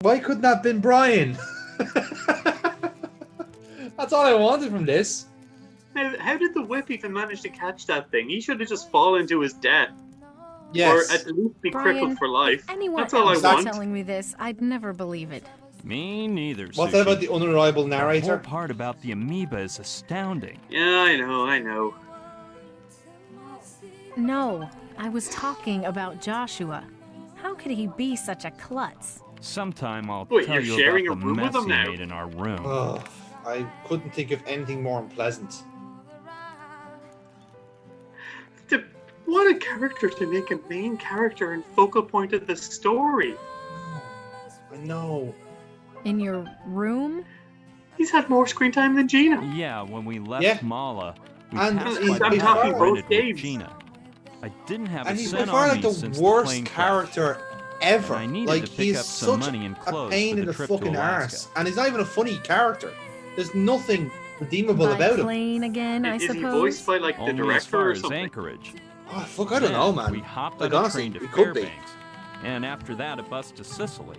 Why couldn't that have been Brian? That's all I wanted from this. How did the whip even manage to catch that thing? He should have just fallen to his death. Yes. Or at least be Brian, crippled for life. if anyone That's all I else want. was telling me this, I'd never believe it. Me neither, What's that Sushi. about the unreliable The whole narrator? part about the amoeba is astounding. Yeah, I know. No, I was talking about Joshua. How could he be such a klutz? Sometime I'll Wait, tell you're you sharing about a the room with mess him he now? made in our room. Oh, I couldn't think of anything more unpleasant. What a character to make a main character and focal point of the story. I know. In your room? He's had more screen time than Gina. Yeah, when we left Yeah. Mala, we And passed he's- by I'm the talking house both rented with games. Gina. I didn't have And a he's by cent far on like me the since the worst plane character ever. And I needed Like to pick he's up some such money and a clothes pain for in the the trip to fucking Alaska. arse, and he's not even a funny character. There's nothing redeemable By about him. plane again, I Is he suppose? voiced by like the Only as director far or as something? Anchorage. Oh fuck, I don't Then know, man. We hopped Like on a honestly, train to it could be. Fairbanks, and after that a bus to Sicily,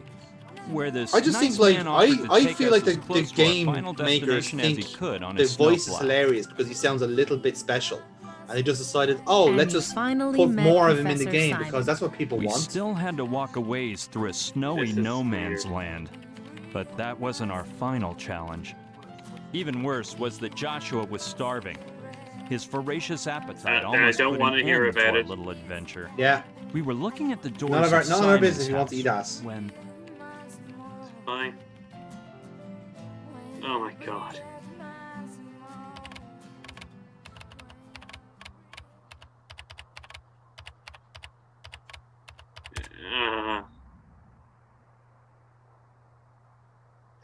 where this I just nice think like man offered to I take feel us like as the close to our game final makers destination as he think could on the his voice is snowplow. hilarious because he sounds a little bit special, and they just decided, oh, And let's you just finally put met more of him in the Professor game Simon. because that's what people We want. still had to walk a ways through a snowy This is no man's weird. land, but that wasn't our final challenge. Even worse was that Joshua was starving. His voracious appetite I almost don't put wanna an hear end to about our it. little adventure. Yeah, We were looking at the doors none of our Simon's business. You want to house eat ass. when Fine. Oh my god.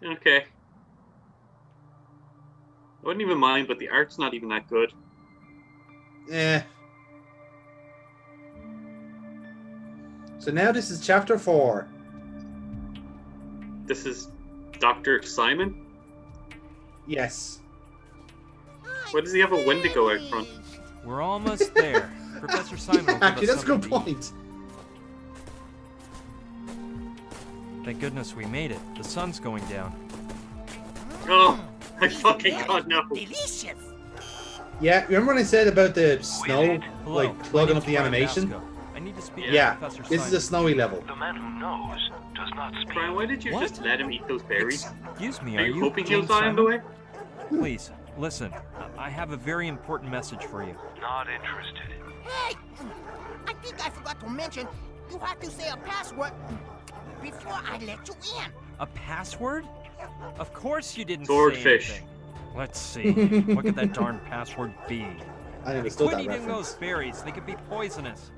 Okay. I wouldn't even mind, but the art's not even that good. Eh. So now this is chapter 4. This is Dr. Simon? Yes. Why does he have a Wendigo out front? we're almost there. Professor Simon will give Actually, us that's a good something to eat. point. Thank goodness we made it. The sun's going down. Oh, my fucking god, no. Delicious. Yeah, remember when I said about the snow, Hello, like my plugging name's up the Brian animation? Vasco. I need to speak Yeah, to Professor this is a Simon. snowy level. The man who knows does not speak. Brian, why did you What? just let him eat those berries? Excuse me, Are you hoping he'll James die on the Simon? way? Please, listen. I have a very important message for you. Not interested. Hey! I think I forgot to mention you have to say a password before I let you in. A password? Of course you didn't Swordfish. say anything. Let's see. What could that darn password be? I understood Quit that eating reference. those berries. They could be poisonous.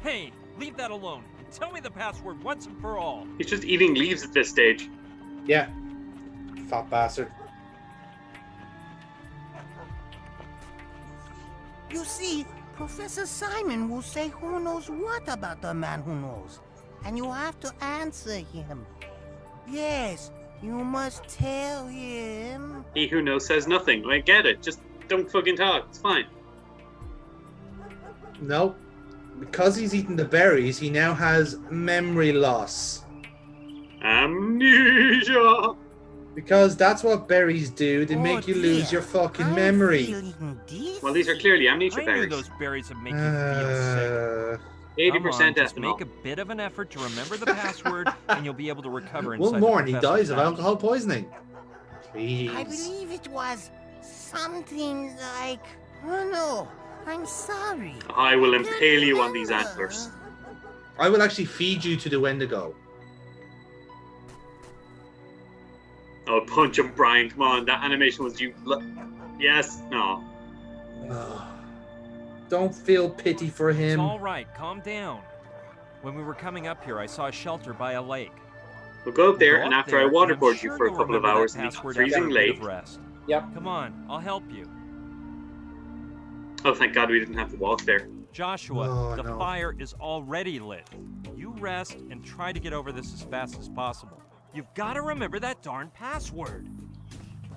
Hey, leave that alone. Tell me the password once and for all. He's just eating leaves at this stage. Yeah. Fat bastard. You see, Professor Simon will say who knows what about the man who knows. And you have to answer him. Yes, you must tell him. He who knows says nothing. I get it. Just don't fucking talk. It's fine. No. Because he's eaten the berries, he now has memory loss. Amnesia! Because that's what berries do. They Oh, make you lose dear. your fucking I'm memory. feeling dizzy. Well, these are clearly amnesia I knew berries. those berries would make you feel sick. 80% Come on, just ethanol. make a bit of an effort to remember the password, and you'll be able to recover inside One more the and he professor's dies of house. alcohol poisoning. I Please. believe it was something like... Oh no, I'm sorry. I will impale you on these antlers. I will actually feed you to the Wendigo. Oh, punch him, Brian. Come on. That animation was you. Yes? No. Don't feel pity for It's him. all right. Calm down. When we were coming up here, I saw a shelter by a lake. We'll go up there, Go and up after I there, and I'm waterboard sure you for a you'll couple of remember that hours in the password after freezing a bit lake. of rest. Yep. Come on, I'll help you. Oh, thank God we didn't have to walk there. Joshua, Oh, the no. fire is already lit. You rest and try to get over this as fast as possible. You've got to remember that darn password.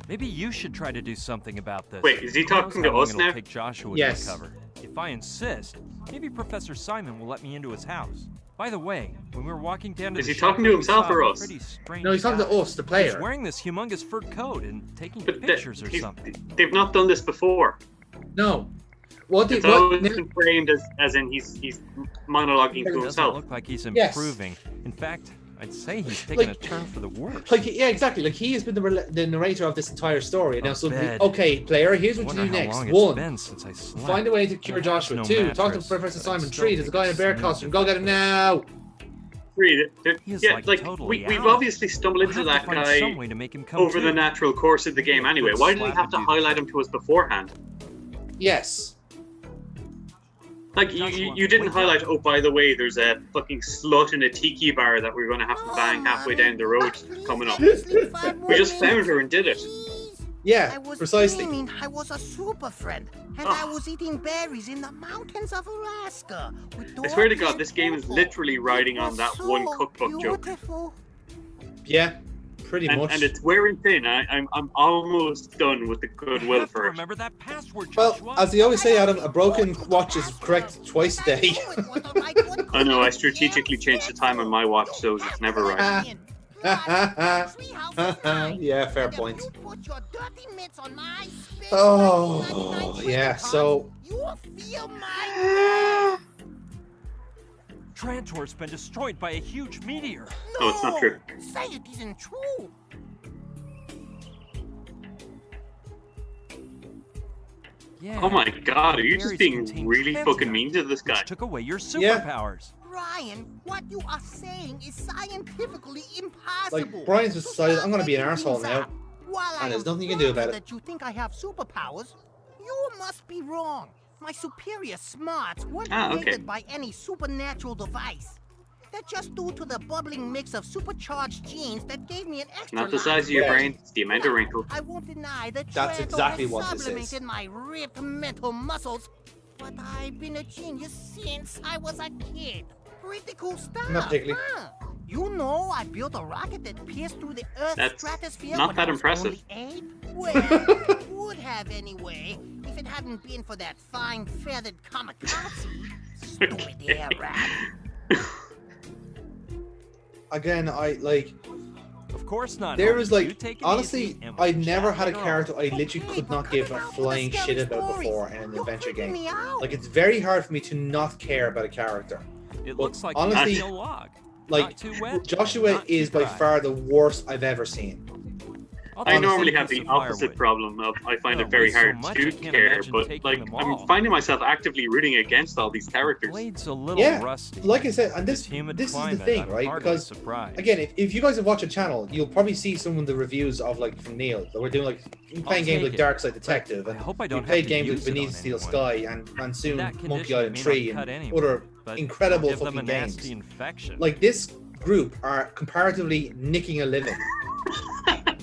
Maybe you should try to do something about this. Wait, is he Who knows talking how to long us it'll now? take Joshua Yes. to recover. If I insist, maybe Professor Simon will let me into his house. By the way, when we were walking down to Is the he talking to chateau, we himself saw or a us? pretty strange No, he's talking to guy. us, the He was player. wearing this humongous fur coat and taking But pictures or something. they've not done this before. No. What did It's what? always been framed as in he's monologuing to It doesn't himself. look like he's Yes. improving. In fact, I'd say he's taking Like- a turn for the worse. Like, yeah, exactly. Like, he has been the narrator of this entire story. And now A suddenly, bed. okay, player, here's I what you wonder do how next. long it's 1, been since I slept. find a way to cure There Joshua. was no 2, talk to mattress, Professor but I'd Simon. still 3, there's a take guy in a bear snooze costume. if Go I get him could. now. He is, Yeah, like, like totally we've out. obviously stumbled I'll into have that to find guy some way to make him come over to. the natural course of the game anyway. Why did he have to highlight him to us beforehand? Yes. Like, you didn't highlight, oh, by the way, there's a fucking slut in a tiki bar that we're going to have to bang halfway down the road coming up. We just found her and did it. Yeah, I was precisely. dreaming I was a super friend, and I was eating berries in the mountains of Alaska. I swear to God, this game is literally riding on that one cookbook joke. Beautiful. Yeah, pretty And, much. and it's wearing thin. I'm almost done with the I goodwill have to for it. remember that password, Well, Joshua. as they always say, Adam, a broken watch is correct twice a day. I know, I strategically changed the time on my watch so it's never right. Yeah, fair point. You put your dirty mitts on my spit Oh, 99 yeah, so... You'll feel my... Trantor's been destroyed by a huge meteor. Oh, it's not true. Say it isn't true. Yeah. Oh my God, are you just Berries being contain really cancer, fucking mean to this guy? which took away your Yeah. superpowers. Brian, what you are saying is scientifically impossible. Like, Brian's just decided, I'm gonna be an Stop arsehole making now. things up. While And there's I am nothing you can do about flattered it. that you think I have superpowers, you must be wrong. My superior smarts weren't Okay. created by any supernatural device. They're just due to the bubbling mix of supercharged genes that gave me an extra Not the large size of your Yeah. brain, it's the amount of wrinkle. I won't deny that That's Trantor exactly has what this is. sublimated my ripped mental muscles, but I've been a genius since I was a kid. Pretty cool stuff. Not particularly. Huh? You know, I built a rocket that pierced through the Earth's That's stratosphere. not when that I was impressive. only 8. Well, would have anyway, if it hadn't been for that fine feathered kamikaze. Stupid air rat. Again, I, like... Of course not. There homie. is, You like... take it Honestly, easy and we'll I've never chat had a later on. character I literally could not give a flying shit about before in an adventure game. Like, it's very hard for me to not care about a character. It Well, looks like honestly, you a log. Like, Not too wet, Joshua not too is by dry. far the worst I've ever seen. I'll I take a normally piece have the of opposite firewood. problem of I find Well, it very with so hard much, to I can't care, imagine but taking like them I'm all. finding myself actively rooting against all these characters. Blade's a little Yeah, rusty. like I said, and this humid is the climate, thing, I'm right? hardly Because surprised. again, if you guys have watched a channel, you'll probably see some of the reviews of like from Neil that we're doing like playing games take like it. Dark Side Detective, I and hope I we don't played have to games like use it Beneath on Steel anyone. Sky and soon That Monkey condition Island may not 3 cut and anyway, other but incredible give them fucking a games. nasty infection. Like this group are comparatively nicking a living.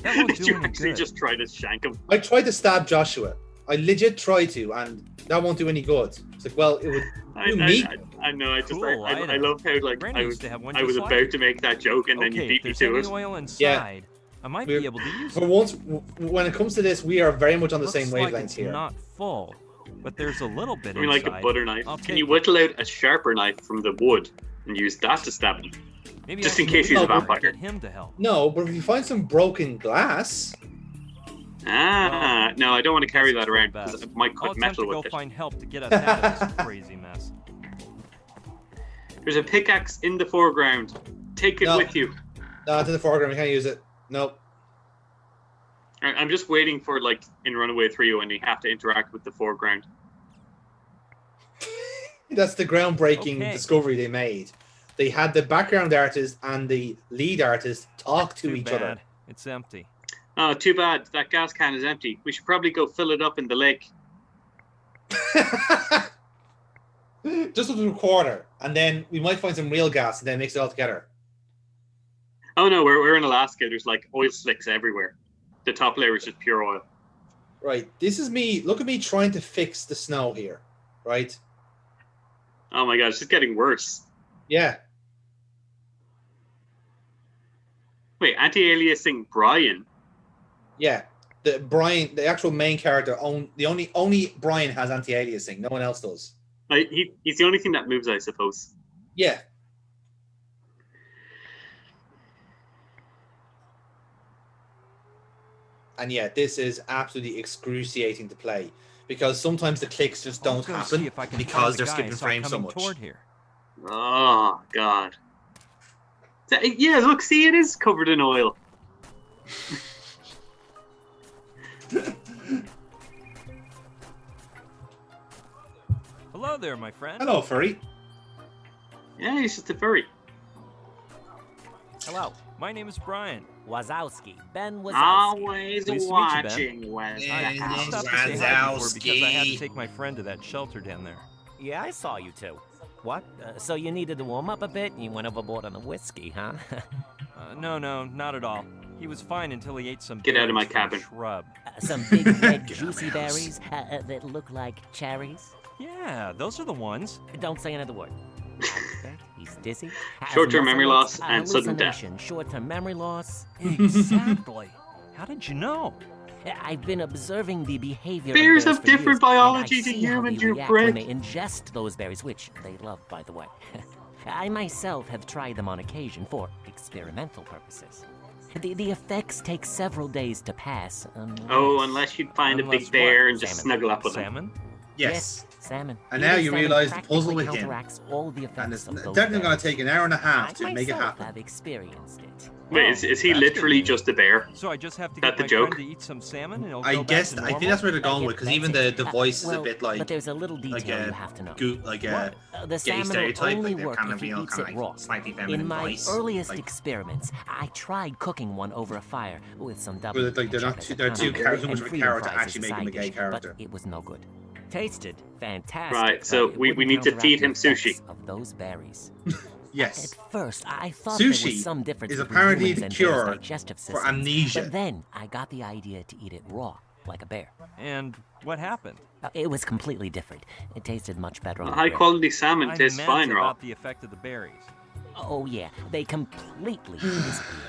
That won't Did do you any actually good. just try to shank him? I tried to stab Joshua. I legit tried to, and that won't do any good. It's like, well, it would do me. I know. I just Cool I item. love how like Brandon I used was to have one I was just about like to make that joke and then okay, you beat if me there's to any it. oil inside, Yeah. I might We're- be able to use For it. once, when it comes to this, we are very much on the Looks same like wavelength it's here. not full, but there's a little bit I mean, like a inside. butter knife. I'll Can take you it. whittle out a sharper knife from the wood and use that to stab him? Maybe just I in should case he's a look for vampire. Get him to help. No, but if you find some broken glass, No, I don't want to carry that around Best. because I might I'll cut attempt metal to go with it. find help to get us out of this crazy mess. There's a pickaxe in the foreground. Take it No. with you. no, it's in the foreground. We can't use it. Nope. I'm just waiting for like in Runaway 3 when you have to interact with the foreground. That's the groundbreaking Okay. discovery they made. They had the background artist and the lead artist talk to Too each bad. other. It's empty. Oh, too bad. That gas can is empty. We should probably go fill it up in the lake. Just up to a quarter, and then we might find some real gas, and then mix it all together. Oh no, we're in Alaska. There's like oil slicks everywhere. The top layer is just pure oil. Right. This is me. Look at me trying to fix the snow here. Right. Oh my god, it's just getting worse. Yeah. Wait, anti-aliasing Brian? Yeah. the actual main character, only Brian has anti-aliasing. No one else does. He's the only thing that moves, I suppose. Yeah. And yeah, this is absolutely excruciating to play because sometimes the clicks just don't happen because they're skipping frames so much. Here. Oh God. Yeah, look, see, it is covered in oil. Hello there, my friend. Hello, furry. Yeah, he's just a furry. Hello. My name is Brian. Wazowski. Ben Wazowski. Always Pleased to meet you, watching I Wes. stopped to say hi before because I had to take my friend to that shelter down there. Yeah, I saw you two. What? So you needed to warm up a bit and you went overboard on the whiskey, huh? No, not at all. He was fine until he ate some Get out of my berries from a cabin. shrub. Some big red juicy berries that look like cherries. Yeah, those are the ones. Don't say another word. I bet he's dizzy. has Short-term muscle memory aches, loss and sudden death. hallucination, Short-term memory loss. Exactly. How did you know? I've been observing the behavior Bears of have bears for different years, and I biology to see how humans, they you're react when bred. they ingest those berries, which they love, by the way. I myself have tried them on occasion for experimental purposes. The effects take several days to pass. Unless you find a big bear and just Salmon. snuggle up with him. Salmon? Yes. Salmon. And now you salmon realise the puzzle practically with him. counteracts all the effects And it's of those definitely going berries. to take an hour and a half to I make it myself happen. have experienced it. Wait, is he that's literally good. just a bear? So I just have to That get the my joke? friend to eat some salmon and it'll I go guess back to I think normal? that's where they're going with because even the voice is a Well, bit like but there's a little detail like you a have to know. like a The gay salmon will stereotype, only like they're work kind if of he kind eats of it raw. like slightly feminine In my voice. earliest like, experiments, I tried cooking one over a fire with some Well, double like, they're not ketchup too- as a they're too condiment char- too much and of a freedom character to fries actually as make him a side gay dish, character. But it was no good. Tasted fantastic. Right, so but it we wouldn't need to counteract feed the him sushi. effects of those berries. yes. At first, I thought there Sushi was some difference is between apparently humans the and cure bears' digestive for systems, amnesia. But then I got the idea to eat it raw, like a bear. And what happened? It was completely different. It tasted much better on the High grill. quality salmon I tastes meant fine raw. about the effect of the berries. Oh yeah, they completely disappeared.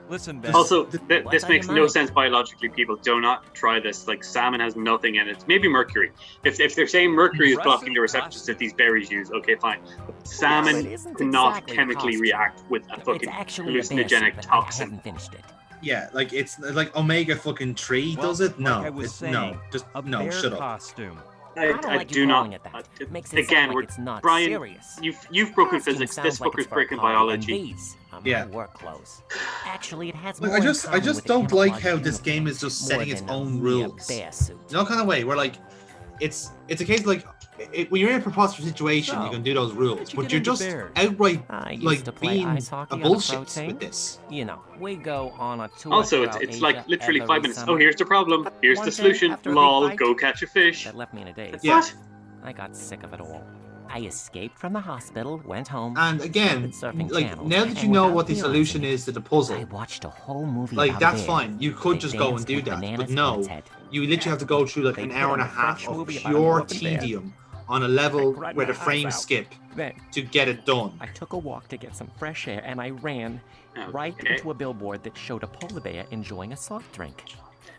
Listen, Ben. Also, What's this on makes your no mind? sense biologically. People do not try this. Like, salmon has nothing in it. Maybe mercury. If they're saying mercury is blocking the receptors that these berries use, okay, fine. But salmon Well, it isn't cannot exactly a chemically costume. react with a It's fucking actually a bear suit, hallucinogenic but I toxin. haven't finished it. Yeah, like it's like Omega fucking 3 Well, does it? No, like I was it's saying, no, just a no, bear shut up. costume. I don't like do you not. calling it that. Makes it Again, sound we're like it's not Brian. serious. You've broken Costume physics. sounds This like book it's is for a breaking party, biology. And these are my Yeah. work clothes. Actually, it has Like, more I in just common with a don't like camouflage how this uniform game is just more setting its than a own mere rules. bear suit. No kind of way where like it's a case of, like when you're in a preposterous situation, So, you can do those how rules, did you but get you're into just bears? outright I used like to play being ice hockey a on the bullshit protein. with this. You know, we go on a tour Also, throughout it's Asia like literally every 5 minutes. summer. Oh, here's the problem. Here's One the day, solution. after a big Lol, fight, go catch a fish. That left me in a daze. Yeah. What? I got sick of it all. I escaped from the hospital, went home, And again, started surfing like channels, now that you and know without what the realizing solution it, is to the puzzle, I watched a whole movie like about that's a bear. fine. You could They just go and danced do with that, bananas but for no, its head. you literally have to go through like They an put hour on and a a half French of movie about a pure orphan bear. tedium on a level cried where my the eyes frames out. skip Then to get it done. I took a walk to get some fresh air, and I ran right Okay. into a billboard that showed a polar bear enjoying a soft drink.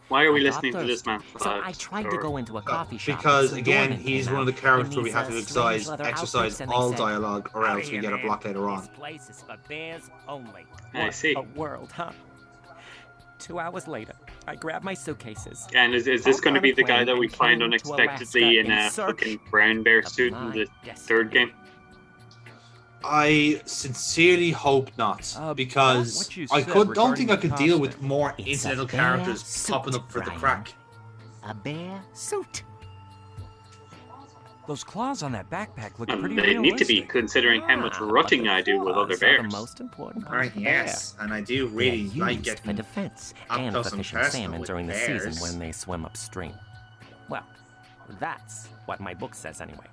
Why are we I got listening to this thirsty, man? So I tried to go into a coffee shop. Because but some again, doorman he's came one of the out characters in where we have to these, strange leather exercise outfits, and they all said, dialogue, or "Out else we here, get a man. block later on. This place is for bears only. I What see. a world, huh? 2 hours later, I grabbed my suitcases. And is this Hopped going to on be a the guy plane that we and find came to unexpectedly Alaska in a in search fucking brown bear of suit in my the destiny. third game? I sincerely hope not, because what you I said don't think I regarding could the deal with costume. more It's a incidental bear characters suit, popping up for the Brian. crack. A bear suit. Those claws on that backpack look And pretty they need to be, realistic. considering how much rutting I do with other claws are bears. the most important part Alright, of the bear. yes, and I do They're really used like for getting defense up and close for and fishing personal salmon with during the bears. season when they swim upstream. Well, that's what my book says anyway.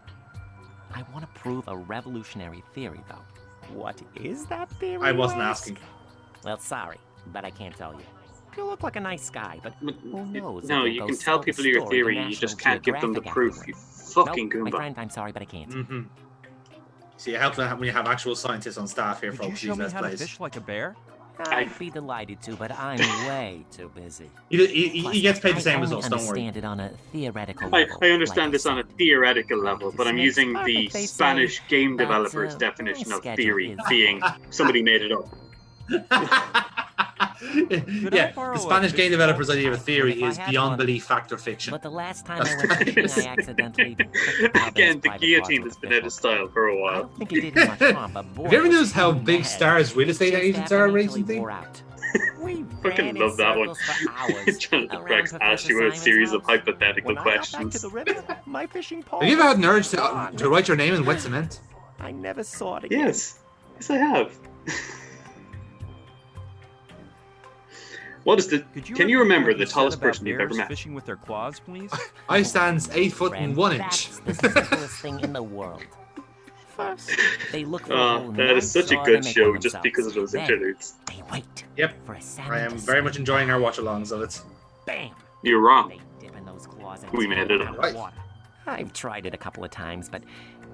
I want to prove a revolutionary theory, though. What is that theory? I wasn't you ask? asking. Well, sorry, but I can't tell you. You look like a nice guy, but who knows? if No, you'll you go can tell sell the people your story to theory, you National just can't give them the Geographic proof, afterwards. you fucking Nope, my goomba. friend, I'm sorry, but I can't. Mm-hmm. See, it helps when you have actual scientists on staff here, Could you folks. show These me Let's how to Plays. fish like a bear? I'd be delighted to, but I'm way too busy. He gets paid the same as us, I don't worry. understand it on a theoretical I level. understand like this on a said. theoretical level, but I'm This using makes the perfect, they say, Spanish game but, developer's my definition of schedule theory, is- being somebody made it up. Yeah, the Spanish game developer's idea of a theory is beyond belief factor fiction. But the last time I went fishing, I accidentally picked up Again, the private guillotine parts has of been the out of fish. style for a I while. don't think it did him much harm, but boy, Have you ever was noticed how he big mad. Stars real estate Chased agents after are me till he recently? wore out. We Fucking ran in love that one. circles for hours Jonathan around Rex asked you a Professor series Simon's of hypothetical When I got back to questions. the river, my fishing pole Have you ever had an urge was gone. to write your name in wet cement? I never saw it again. Yes. Yes, I have. What is the... Could Can repeat you remember what the said tallest about person you've ever bears met? fishing with their claws, please? I stands 8 foot and Friend, 1 inch. That's the simplest thing in the world. First, They look for a Oh, hole in that the is ice, such a or good they make show one just because of those themselves. Then interludes. They wait Yep, for a salmon I am to very much slip enjoying our by. watch-alongs of it. Bam! You're wrong. They dip in those claws and We made tear it out up. of Right. water. I've tried it a couple of times, but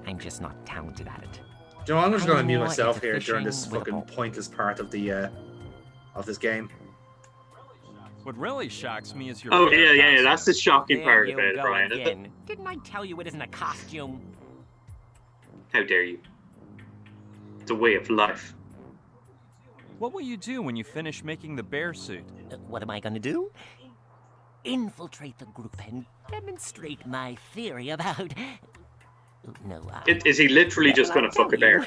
I'm just not talented at it. You know, I'm just going to I'm mute more myself into here during this fishing with a fucking pole. pointless part of the of this game. What really shocks me is your Oh, bear yeah, costume. that's the shocking There part you about it, go Brian. again. Didn't I tell you it isn't a costume? How dare you? It's a way of life. What will you do when you finish making the bear suit? What am I gonna do? Infiltrate the group and demonstrate my theory about... No, Is he literally just going to fuck a bear?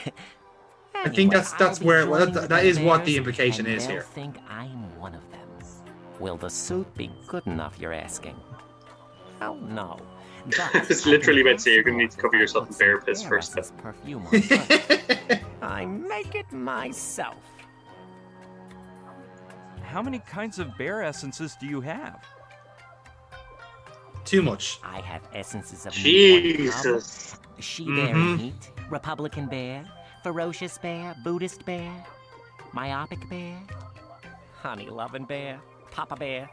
I think that's where that is what the implication and is they'll here. think I'm one of them. Will the suit be good enough, you're asking? Hell no. But I was I literally can about to say you're going to need to cover pass yourself in off bear some piss first. Essence perfume on front. I make it myself. How many kinds of bear essences do you have? Too much. I have essences of Jesus. she-bear Mhm. meat, Republican bear, ferocious bear, Buddhist bear, myopic bear, honey-loving bear, Papa bear,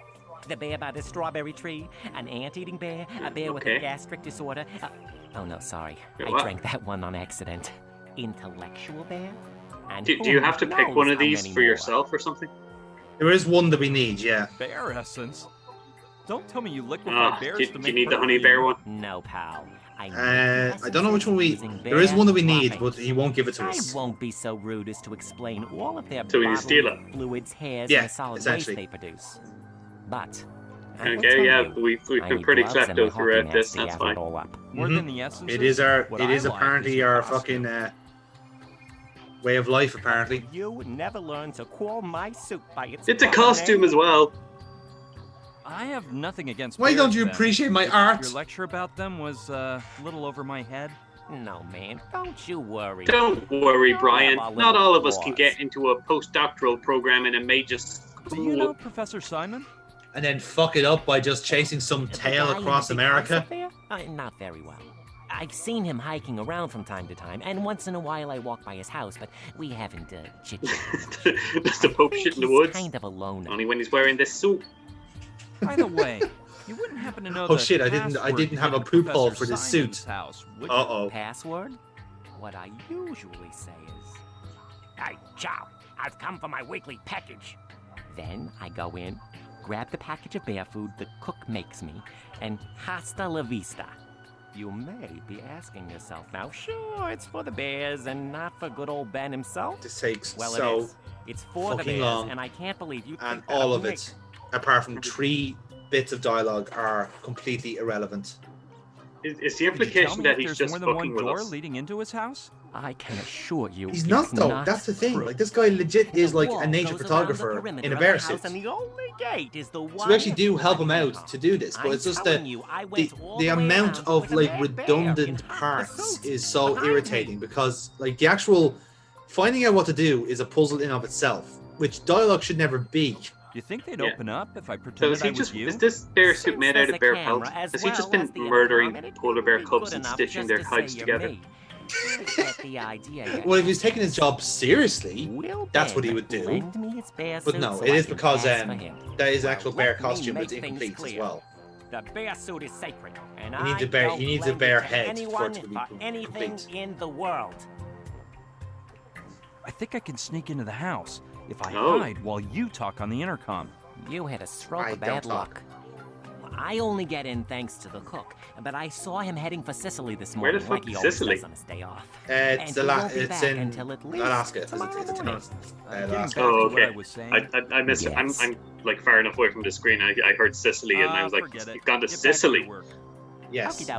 the bear by the strawberry tree, an ant-eating bear, a bear with Okay. a gastric disorder. Oh no, sorry, Yeah, I what? drank that one on accident. Intellectual bear. And Do you who have to pick knows one of how these many for more. yourself or something? There is one that we need, yeah. Bear essence? Don't tell me you liquefy Ah, bears do to you make need the honey perfume. bear one? No, pal. I don't know which one we. There is one that we need, but he won't give it to I us. won't be so rude as to explain all of their So we need to steal bodily fluids, hairs, Yeah, and the solid waste essentially. they produce. But I will Okay, tell yeah, you, we've I been need pretty gloves and my klepto throughout hockey this, mask to that's gather fine. it all up. More Mhm. than the essences? It is our. What It I is like apparently your our costume. fucking way of life. Apparently. you would never learn to call my suit by its It's a proper costume name. as well. I have nothing against Why bears, don't you Ben. appreciate my If art? Your lecture about them was a little over my head. No, man, don't you worry. Don't worry, Brian. Have a Not little all of us can pause. get into a postdoctoral program in a major Do you know school. Professor Simon? And then fuck it up by just chasing some The tail guy in across the big America. house up there? Not very well. I've seen him hiking around from time to time, and once in a while I walk by his house, but we haven't chit-chatted. Does the Pope shit in the woods? Kind of a loner. Only when he's wearing this suit. By the way, you wouldn't happen to know Oh the shit, I didn't password have a to poop hole Professor for this Simon's suit. House, would you? Uh-oh. Password? What I usually say is, "Hey, Chow, I've come for my weekly package." Then I go in, grab the package of bear food the cook makes me, and hasta la vista. You may be asking yourself now, sure, it's for the bears and not for good old Ben himself. This takes Well, so it is. It's for the fucking bears, long, and I can't believe you and think that all of of me. it, apart from 3 bits of dialogue, are completely irrelevant. Is the Could you tell implication me that if he's there's just more than one fucking with door us? leading into his house? I can assure you, He's it's not though. not That's the thing. true. Like this guy legit is The like wall a nature goes around the photographer perimeter in a of bear the suit. house, and the only gate is the So we actually do one help him with out the to do this, but I'm it's just telling that you, I the went all the way amount around of with a like bad bear redundant in half the parts suit is so behind me. irritating because like the actual finding out what to do is a puzzle in of itself, which dialogue should never be. You think they'd Yeah. open up if I So pretended is I he was just you? is this bear suit Since made out there's of a bear camera pelts? as Has he just well been as the murdering intercom, it polar bear would be cubs good and enough stitching just their to hides say you're together? me. I get the idea. Well, if he's taking his job seriously, Will that's what Ben he would do. lend me his bear But suit no, so it I is can because pass for him? that is Well, actual bear let me costume make that's things incomplete as clear. well. The bear suit is sacred, and He needs I a bear- don't he needs a lend bear it to head for it anyone to be for anything complete. in the world. I think I can sneak into the house. if I Oh. hide while you talk on the intercom. You had a stroke I of don't bad talk. luck. I only get in thanks to the cook, but I saw him heading for Sicily this Where the morning, fuck like he is always Sicily? does on his day off. It's And it's in until at least Alaska. It's tomorrow in morning. Alaska. Getting back Alaska. to Oh, what okay. I was saying. I missed it. Yes. I'm like far enough away from the screen. I heard Sicily, and I was like, forget it. you've gone to Get back to your Sicily. work. Yes. Okie dokie.